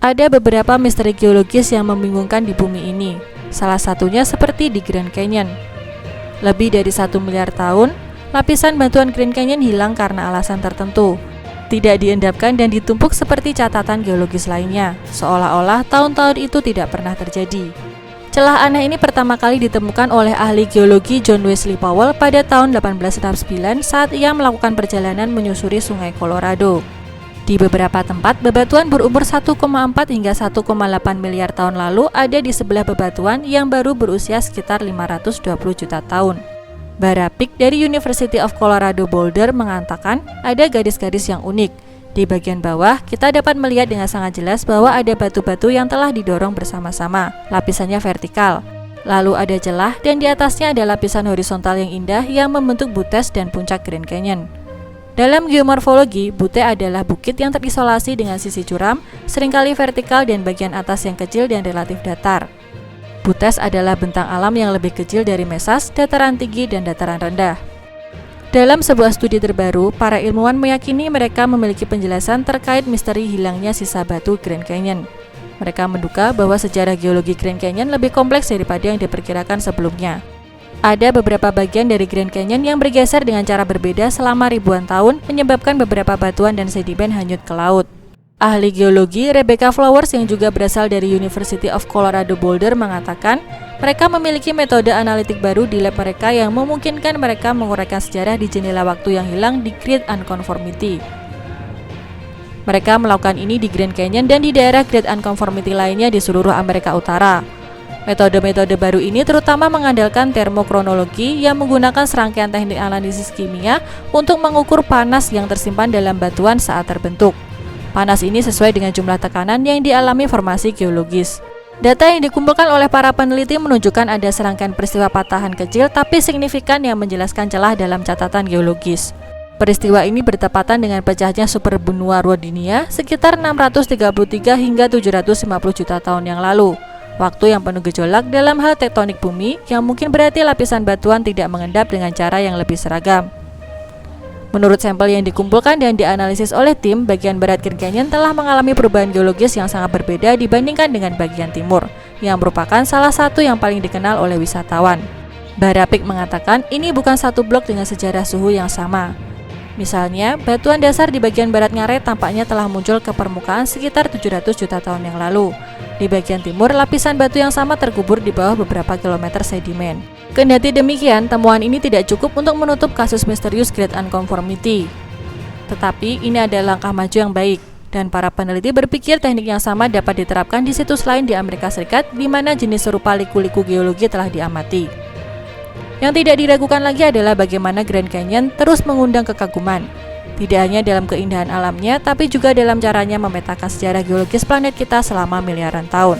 Ada beberapa misteri geologis yang membingungkan di bumi ini. Salah satunya seperti di Grand Canyon. Lebih dari 1 miliar tahun, lapisan batuan Grand Canyon hilang karena alasan tertentu. Tidak diendapkan dan ditumpuk seperti catatan geologis lainnya, seolah-olah tahun-tahun itu tidak pernah terjadi. Celah aneh ini pertama kali ditemukan oleh ahli geologi John Wesley Powell pada tahun 1869 saat ia melakukan perjalanan menyusuri sungai Colorado. Di beberapa tempat, bebatuan berumur 1,4 hingga 1,8 miliar tahun lalu ada di sebelah bebatuan yang baru berusia sekitar 520 juta tahun. Barapik dari University of Colorado Boulder mengatakan ada garis-garis yang unik. Di bagian bawah, kita dapat melihat dengan sangat jelas bahwa ada batu-batu yang telah didorong bersama-sama, lapisannya vertikal. Lalu ada celah dan di atasnya ada lapisan horizontal yang indah yang membentuk Buttes dan puncak Grand Canyon. Dalam geomorfologi, Butte adalah bukit yang terisolasi dengan sisi curam, seringkali vertikal dan bagian atas yang kecil dan relatif datar. Buttes adalah bentang alam yang lebih kecil dari mesas, dataran tinggi, dan dataran rendah. Dalam sebuah studi terbaru, para ilmuwan meyakini mereka memiliki penjelasan terkait misteri hilangnya sisa batu Grand Canyon. Mereka menduga bahwa sejarah geologi Grand Canyon lebih kompleks daripada yang diperkirakan sebelumnya. Ada beberapa bagian dari Grand Canyon yang bergeser dengan cara berbeda selama ribuan tahun, menyebabkan beberapa batuan dan sedimen hanyut ke laut. Ahli geologi Rebecca Flowers yang juga berasal dari University of Colorado Boulder mengatakan, mereka memiliki metode analitik baru di lab mereka yang memungkinkan mereka menguraikan sejarah di jendela waktu yang hilang di Great Unconformity. Mereka melakukan ini di Grand Canyon dan di daerah Great Unconformity lainnya di seluruh Amerika Utara. Metode-metode baru ini terutama mengandalkan termokronologi yang menggunakan serangkaian teknik analisis kimia untuk mengukur panas yang tersimpan dalam batuan saat terbentuk. Panas ini sesuai dengan jumlah tekanan yang dialami formasi geologis. Data yang dikumpulkan oleh para peneliti menunjukkan ada serangkaian peristiwa patahan kecil tapi signifikan yang menjelaskan celah dalam catatan geologis. Peristiwa ini bertepatan dengan pecahnya superbenua Rodinia sekitar 633 hingga 750 juta tahun yang lalu. Waktu yang penuh gejolak dalam hal tektonik bumi yang mungkin berarti lapisan batuan tidak mengendap dengan cara yang lebih seragam. Menurut sampel yang dikumpulkan dan dianalisis oleh tim, bagian barat Grand Canyon telah mengalami perubahan geologis yang sangat berbeda dibandingkan dengan bagian timur, yang merupakan salah satu yang paling dikenal oleh wisatawan. Barapik mengatakan ini bukan satu blok dengan sejarah suhu yang sama. Misalnya, batuan dasar di bagian barat ngaret tampaknya telah muncul ke permukaan sekitar 700 juta tahun yang lalu. Di bagian timur, lapisan batu yang sama terkubur di bawah beberapa kilometer sedimen. Kendati demikian, temuan ini tidak cukup untuk menutup kasus misterius Great Unconformity. Tetapi, ini adalah langkah maju yang baik, dan para peneliti berpikir teknik yang sama dapat diterapkan di situs lain di Amerika Serikat di mana jenis serupa liku-liku geologi telah diamati. Yang tidak diragukan lagi adalah bagaimana Grand Canyon terus mengundang kekaguman. Tidak hanya dalam keindahan alamnya, tapi juga dalam caranya memetakan sejarah geologis planet kita selama miliaran tahun.